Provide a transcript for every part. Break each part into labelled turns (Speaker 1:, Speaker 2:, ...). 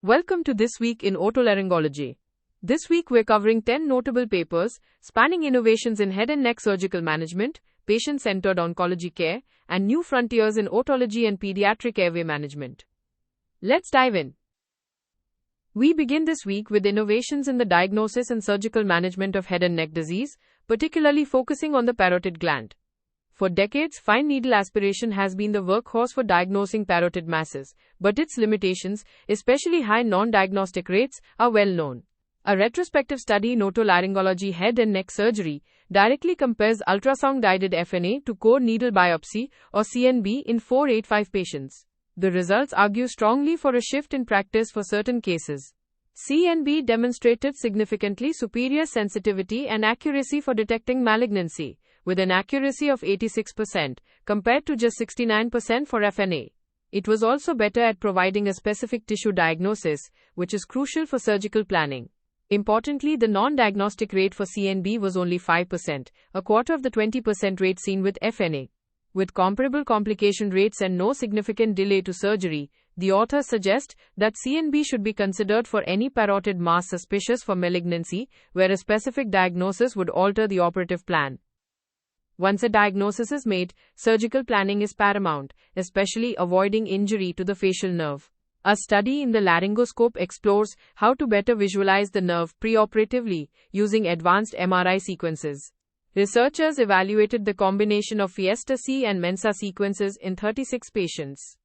Speaker 1: Welcome to This Week in Otolaryngology. This week we're covering 10 notable papers spanning innovations in head and neck surgical management, patient-centered oncology care, and new frontiers in otology and pediatric airway management. Let's dive in. We begin this week with innovations in the diagnosis and surgical management of head and neck disease, particularly focusing on the parotid gland. For decades, fine needle aspiration has been the workhorse for diagnosing parotid masses, but its limitations, especially high non-diagnostic rates, are well known. A retrospective study in otolaryngology head and neck surgery directly compares ultrasound-guided FNA to core needle biopsy, or CNB, in 485 patients. The results argue strongly for a shift in practice for certain cases. CNB demonstrated significantly superior sensitivity and accuracy for detecting malignancy, with an accuracy of 86%, compared to just 69% for FNA. It was also better at providing a specific tissue diagnosis, which is crucial for surgical planning. Importantly, the non-diagnostic rate for CNB was only 5%, a quarter of the 20% rate seen with FNA. With comparable complication rates and no significant delay to surgery, the authors suggest that CNB should be considered for any parotid mass suspicious for malignancy, where a specific diagnosis would alter the operative plan. Once a diagnosis is made, surgical planning is paramount, especially avoiding injury to the facial nerve. A study in the laryngoscope explores how to better visualize the nerve preoperatively using advanced MRI sequences. Researchers evaluated the combination of Fiesta-C and Mensa sequences in 36 patients.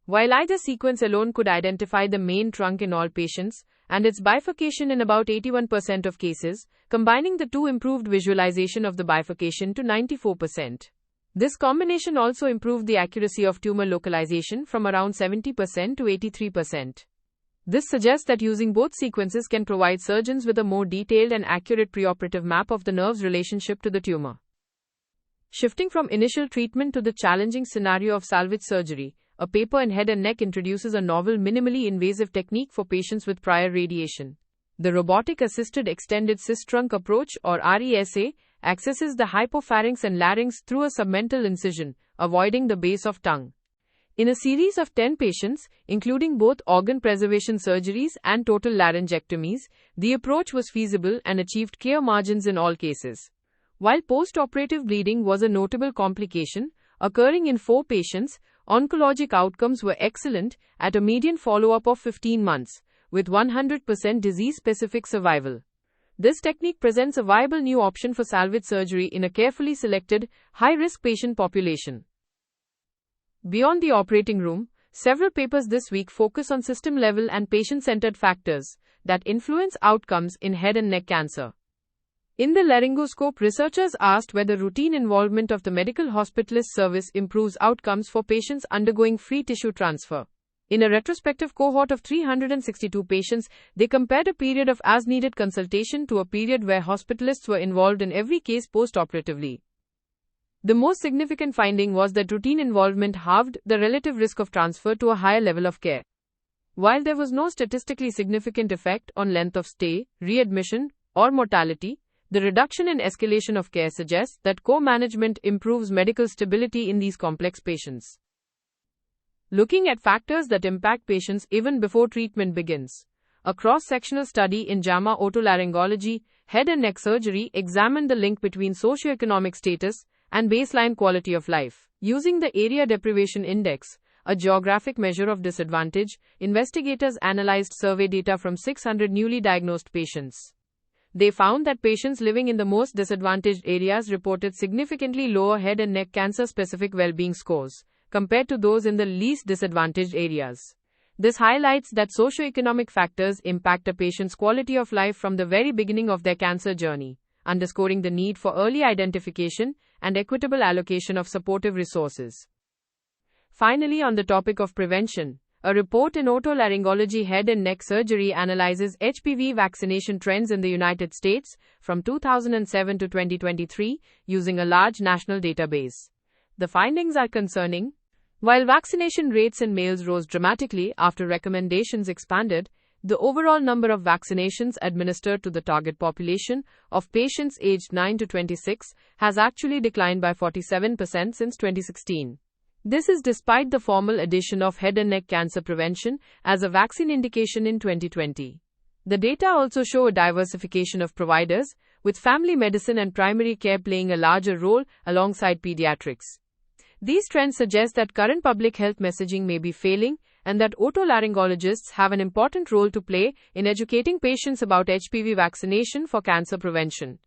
Speaker 1: While either sequence alone could identify the main trunk in all patients, and its bifurcation in about 81% of cases, combining the two improved visualization of the bifurcation to 94%. This combination also improved the accuracy of tumor localization from around 70% to 83%. This suggests that using both sequences can provide surgeons with a more detailed and accurate preoperative map of the nerve's relationship to the tumor. Shifting from initial treatment to the challenging scenario of salvage surgery, a paper in Head and Neck introduces a novel minimally invasive technique for patients with prior radiation. The robotic-assisted extended cyst-trunk approach, or RESA, accesses the hypopharynx and larynx through a submental incision, avoiding the base of tongue. In a series of 10 patients, including both organ preservation surgeries and total laryngectomies, the approach was feasible and achieved clear margins in all cases. While post-operative bleeding was a notable complication, occurring in 4 patients, oncologic outcomes were excellent at a median follow-up of 15 months, with 100% disease-specific survival. This technique presents a viable new option for salvage surgery in a carefully selected, high-risk patient population. Beyond the operating room, several papers this week focus on system-level and patient-centered factors that influence outcomes in head and neck cancer. In the laryngoscope, researchers asked whether routine involvement of the medical hospitalist service improves outcomes for patients undergoing free tissue transfer. In a retrospective cohort of 362 patients, they compared a period of as-needed consultation to a period where hospitalists were involved in every case post-operatively. The most significant finding was that routine involvement halved the relative risk of transfer to a higher level of care. While there was no statistically significant effect on length of stay, readmission, or mortality, the reduction in escalation of care suggests that co-management improves medical stability in these complex patients. Looking at factors that impact patients even before treatment begins. A cross-sectional study in JAMA Otolaryngology, Head and Neck Surgery examined the link between socioeconomic status and baseline quality of life. Using the Area Deprivation Index, a geographic measure of disadvantage, investigators analyzed survey data from 600 newly diagnosed patients. They found that patients living in the most disadvantaged areas reported significantly lower head and neck cancer-specific well-being scores, compared to those in the least disadvantaged areas. This highlights that socioeconomic factors impact a patient's quality of life from the very beginning of their cancer journey, underscoring the need for early identification and equitable allocation of supportive resources. Finally, on the topic of prevention, a report in Otolaryngology Head and Neck Surgery analyzes HPV vaccination trends in the United States from 2007 to 2023 using a large national database. The findings are concerning. While vaccination rates in males rose dramatically after recommendations expanded, the overall number of vaccinations administered to the target population of patients aged 9 to 26 has actually declined by 47% since 2016. This is despite the formal addition of head and neck cancer prevention as a vaccine indication in 2020. The data also show a diversification of providers, with family medicine and primary care playing a larger role alongside pediatrics. These trends suggest that current public health messaging may be failing and that otolaryngologists have an important role to play in educating patients about HPV vaccination for cancer prevention.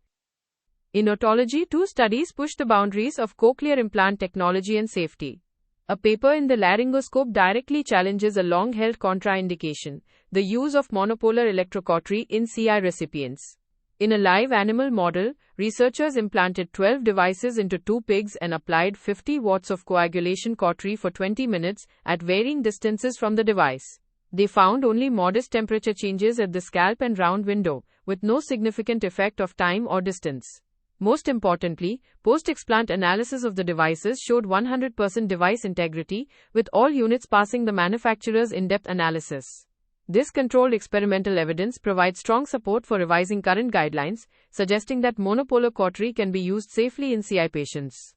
Speaker 1: In otology, 2 studies pushed the boundaries of cochlear implant technology and safety. A paper in the laryngoscope directly challenges a long-held contraindication, the use of monopolar electrocautery in CI recipients. In a live animal model, researchers implanted 12 devices into 2 pigs and applied 50 watts of coagulation cautery for 20 minutes at varying distances from the device. They found only modest temperature changes at the scalp and round window, with no significant effect of time or distance. Most importantly, post-explant analysis of the devices showed 100% device integrity, with all units passing the manufacturer's in-depth analysis. This controlled experimental evidence provides strong support for revising current guidelines, suggesting that monopolar cautery can be used safely in CI patients.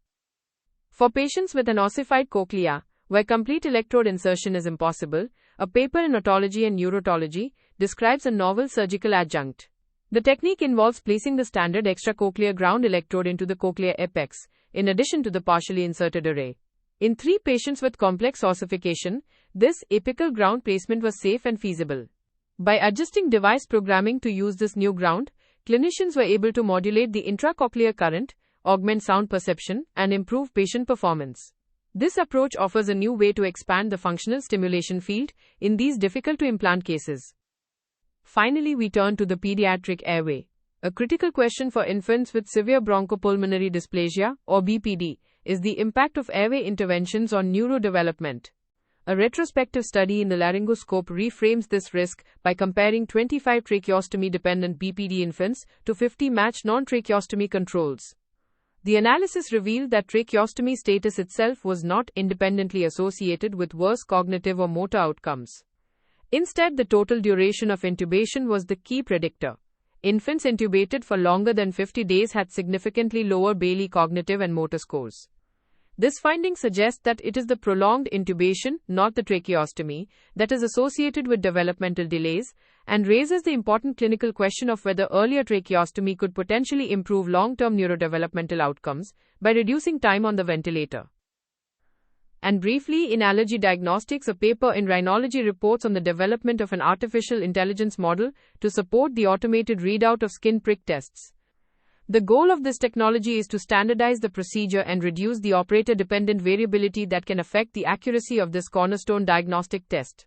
Speaker 1: For patients with an ossified cochlea, where complete electrode insertion is impossible, a paper in Otology and Neurotology describes a novel surgical adjunct. The technique involves placing the standard extracochlear ground electrode into the cochlear apex, in addition to the partially inserted array. In 3 patients with complex ossification, this apical ground placement was safe and feasible. By adjusting device programming to use this new ground, clinicians were able to modulate the intracochlear current, augment sound perception, and improve patient performance. This approach offers a new way to expand the functional stimulation field in these difficult-to-implant cases. Finally, we turn to the pediatric airway. A critical question for infants with severe bronchopulmonary dysplasia, or BPD, is the impact of airway interventions on neurodevelopment. A retrospective study in the laryngoscope reframes this risk by comparing 25 tracheostomy-dependent BPD infants to 50 matched non-tracheostomy controls. The analysis revealed that tracheostomy status itself was not independently associated with worse cognitive or motor outcomes. Instead, the total duration of intubation was the key predictor. Infants intubated for longer than 50 days had significantly lower Bayley cognitive and motor scores. This finding suggests that it is the prolonged intubation, not the tracheostomy, that is associated with developmental delays, and raises the important clinical question of whether earlier tracheostomy could potentially improve long-term neurodevelopmental outcomes by reducing time on the ventilator. And briefly, in allergy diagnostics, a paper in Rhinology reports on the development of an artificial intelligence model to support the automated readout of skin prick tests. The goal of this technology is to standardize the procedure and reduce the operator-dependent variability that can affect the accuracy of this cornerstone diagnostic test.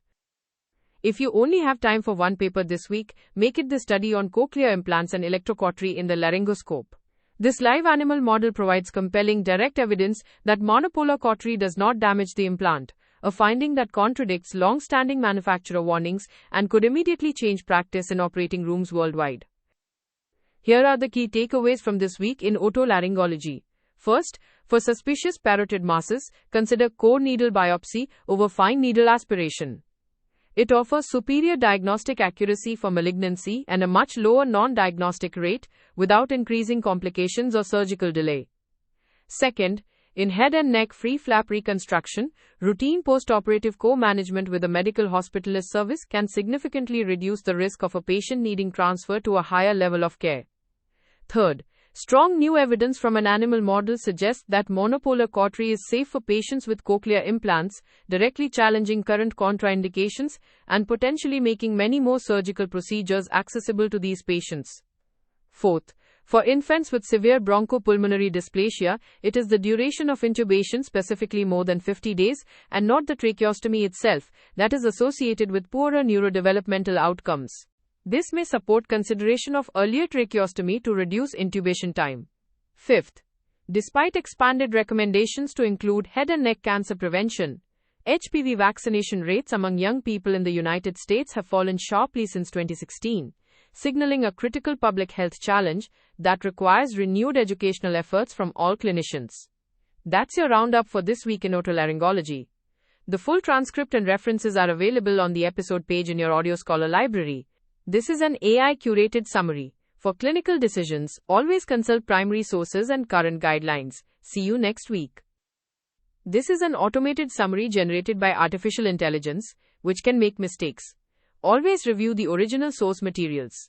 Speaker 1: If you only have time for one paper this week, make it the study on cochlear implants and electrocautery in the laryngoscope. This live animal model provides compelling direct evidence that monopolar cautery does not damage the implant, a finding that contradicts long-standing manufacturer warnings and could immediately change practice in operating rooms worldwide. Here are the key takeaways from this week in otolaryngology. First, for suspicious parotid masses, consider core needle biopsy over fine needle aspiration. It offers superior diagnostic accuracy for malignancy and a much lower non-diagnostic rate without increasing complications or surgical delay. Second, in head and neck free flap reconstruction, routine post-operative co-management with a medical hospitalist service can significantly reduce the risk of a patient needing transfer to a higher level of care. Third, strong new evidence from an animal model suggests that monopolar cautery is safe for patients with cochlear implants, directly challenging current contraindications and potentially making many more surgical procedures accessible to these patients. Fourth, for infants with severe bronchopulmonary dysplasia, it is the duration of intubation, specifically more than 50 days, and not the tracheostomy itself, that is associated with poorer neurodevelopmental outcomes. This may support consideration of earlier tracheostomy to reduce intubation time. Fifth, despite expanded recommendations to include head and neck cancer prevention, HPV vaccination rates among young people in the United States have fallen sharply since 2016, signaling a critical public health challenge that requires renewed educational efforts from all clinicians. That's your roundup for this week in otolaryngology. The full transcript and references are available on the episode page in your Audio Scholar library. This is an AI-curated summary. For clinical decisions, always consult primary sources and current guidelines. See you next week. This is an automated summary generated by artificial intelligence, which can make mistakes. Always review the original source materials.